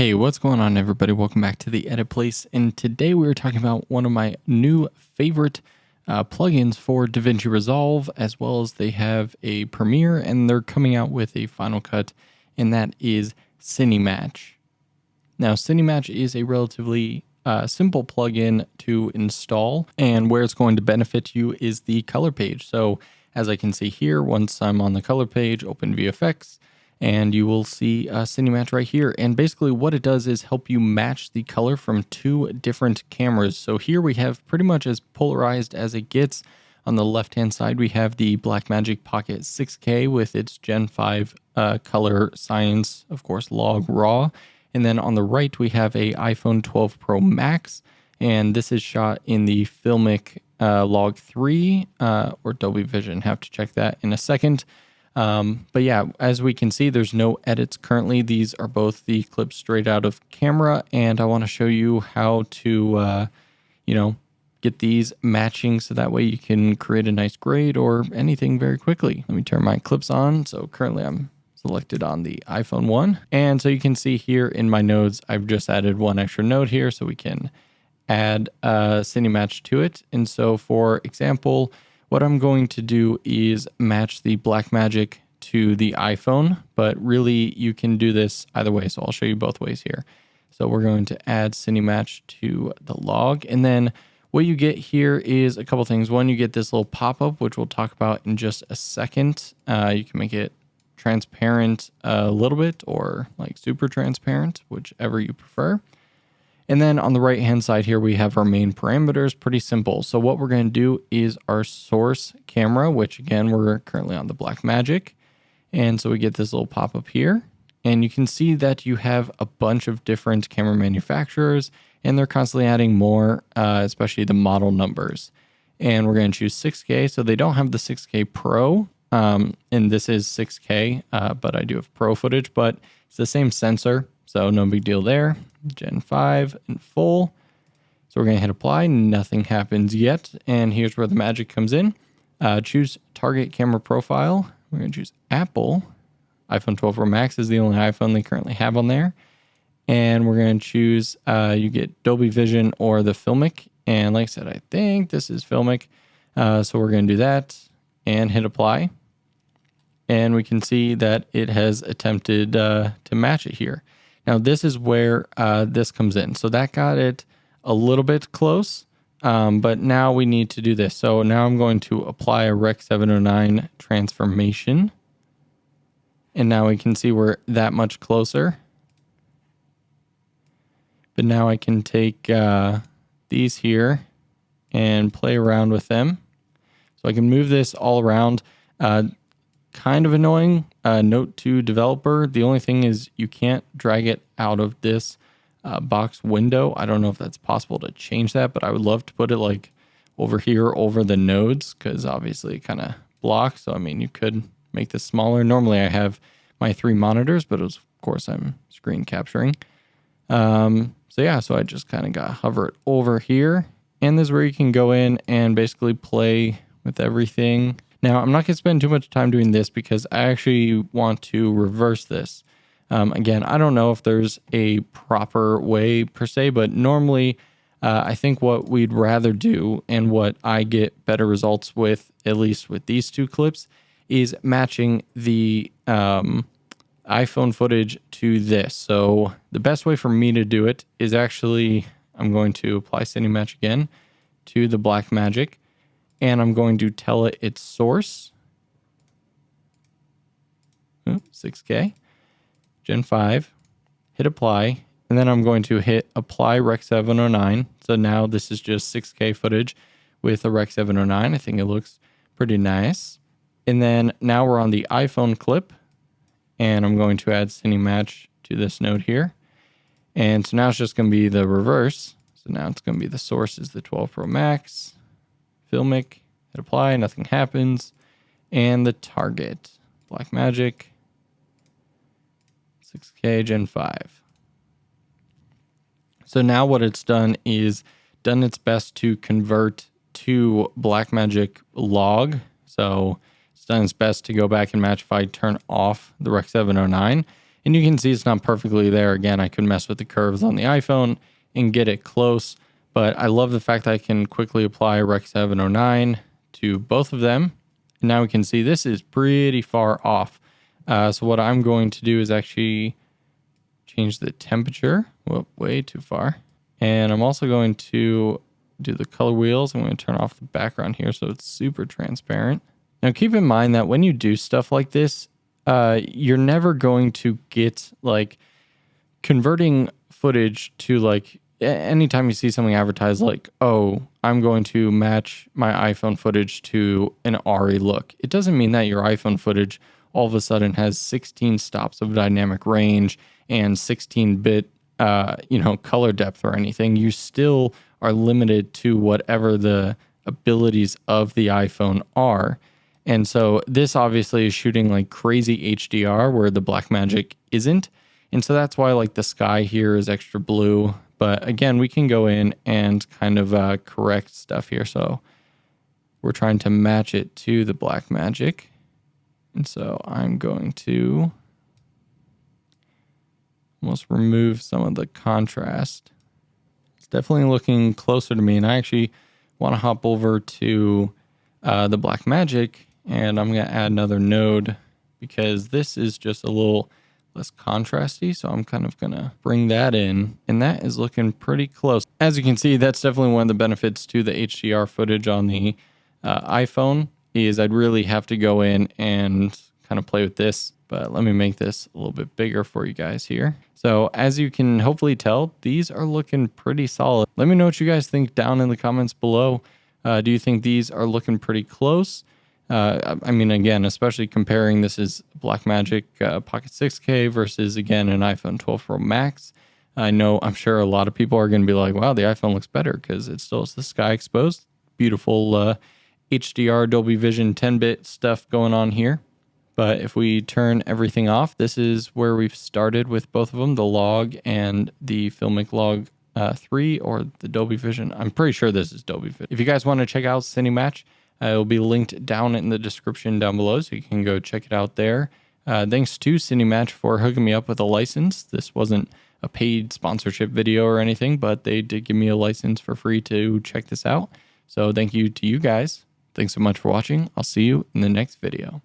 Hey, what's going on, everybody? Welcome back to the Edit Place, and today we are talking about one of my new favorite plugins for DaVinci Resolve, as well as they have a Premiere, and they're coming out with a Final Cut, and that is CineMatch. Now, CineMatch is a relatively simple plugin to install, and where it's going to benefit you is the color page. So, as I can see here, once I'm on the color page, open VFX, and you will see CineMatch right here. And basically what it does is help you match the color from two different cameras. So here we have pretty much as polarized as it gets. On the left-hand side, we have the Blackmagic Pocket 6K with its Gen 5 color science, of course, log raw. And then on the right, we have a iPhone 12 Pro Max. And this is shot in the Filmic log 3 or Dolby Vision. Have to check that in a second. But yeah, as we can see, there's no edits currently. These are both the clips straight out of camera, and I want to show you how to, get these matching so that way you can create a nice grade or anything very quickly. Let me turn my clips on. So currently I'm selected on the iPhone 1. And so you can see here in my nodes, I've just added one extra node here so we can add CineMatch to it. And so for example, what I'm going to do is match the Blackmagic to the iPhone, but really you can do this either way. So I'll show you both ways here. So we're going to add CineMatch to the log. And then what you get here is a couple things. One, you get this little pop-up, which we'll talk about in just a second. You can make it transparent a little bit or like super transparent, whichever you prefer. And then on the right-hand side here, we have our main parameters, pretty simple. So what we're going to do is our source camera, which again, we're currently on the Blackmagic. And so we get this little pop-up here. And you can see that you have a bunch of different camera manufacturers, and they're constantly adding more, especially the model numbers. And we're going to choose 6K. So they don't have the 6K Pro, and this is 6K, but I do have Pro footage, but it's the same sensor. So no big deal there. Gen 5 in full. So we're going to hit apply. Nothing happens yet. And here's where the magic comes in. Choose target camera profile. We're going to choose Apple. iPhone 12 Pro Max is the only iPhone they currently have on there. And we're going to choose, you get Dolby Vision or the Filmic. And like I said, I think this is Filmic. So we're going to do that and hit apply. And we can see that it has attempted to match it here. Now, this is where this comes in. So that got it a little bit close, but now we need to do this. So now I'm going to apply a Rec 709 transformation. And now we can see we're that much closer. But now I can take these here and play around with them. So I can move this all around. Kind of annoying. Note to developer, the only thing is you can't drag it out of this box window. I don't know if that's possible to change that, but I would love to put it like over here over the nodes, because obviously it kind of blocks. So I mean, you could make this smaller. Normally I have my 3 monitors, but of course I'm screen capturing. So yeah, so I just kind of got hover it over here, and this is where you can go in and basically play with everything. Now, I'm not going to spend too much time doing this because I actually want to reverse this. Again, I don't know if there's a proper way per se, but normally I think what we'd rather do and what I get better results with, at least with these two clips, is matching the iPhone footage to this. So the best way for me to do it is actually, I'm going to apply CineMatch again to the Blackmagic. And I'm going to tell it its source. 6K. Gen 5. Hit apply. And then I'm going to hit apply Rec 709. So now this is just 6K footage with a Rec 709. I think it looks pretty nice. And then now we're on the iPhone clip. And I'm going to add CineMatch to this node here. And so now it's just going to be the reverse. So now it's going to be the source is the 12 Pro Max. Filmic, hit apply, nothing happens. And the target, Blackmagic, 6K Gen 5. So now what it's done is done its best to convert to Blackmagic log. So it's done its best to go back and match if I turn off the Rec 709. And you can see it's not perfectly there. Again, I could mess with the curves on the iPhone and get it close, but I love the fact that I can quickly apply Rec 709 to both of them. And now we can see this is pretty far off. So what I'm going to do is actually change the temperature. Whoop, way too far. And I'm also going to do the color wheels. I'm going to turn off the background here so it's super transparent. Now keep in mind that when you do stuff like this, you're never going to get like converting footage to like anytime you see something advertised like, oh, I'm going to match my iPhone footage to an ARRI look. It doesn't mean that your iPhone footage all of a sudden has 16 stops of dynamic range and 16-bit, color depth or anything. You still are limited to whatever the abilities of the iPhone are. And so this obviously is shooting like crazy HDR where the Blackmagic isn't. And so that's why like the sky here is extra blue. But again, we can go in and kind of correct stuff here. So we're trying to match it to the Blackmagic. And so I'm going to almost remove some of the contrast. It's definitely looking closer to me. And I actually want to hop over to the Blackmagic, and I'm going to add another node because this is just a little less contrasty. So I'm kind of going to bring that in, and that is looking pretty close. As you can see, that's definitely one of the benefits to the HDR footage on the iPhone is I'd really have to go in and kind of play with this. But let me make this a little bit bigger for you guys here. So as you can hopefully tell, these are looking pretty solid. Let me know what you guys think down in the comments below. Do you think these are looking pretty close? I mean, again, especially comparing this is Blackmagic Pocket 6K versus, again, an iPhone 12 Pro Max. I'm sure a lot of people are going to be like, wow, the iPhone looks better because it still has the sky exposed. Beautiful HDR Dolby Vision 10-bit stuff going on here. But if we turn everything off, this is where we've started with both of them, the log and the Filmic Log 3 or the Dolby Vision. I'm pretty sure this is Dolby Vision. If you guys want to check out CineMatch, it will be linked down in the description down below, so you can go check it out there. Thanks to CineMatch for hooking me up with a license. This wasn't a paid sponsorship video or anything, but they did give me a license for free to check this out. So thank you to you guys. Thanks so much for watching. I'll see you in the next video.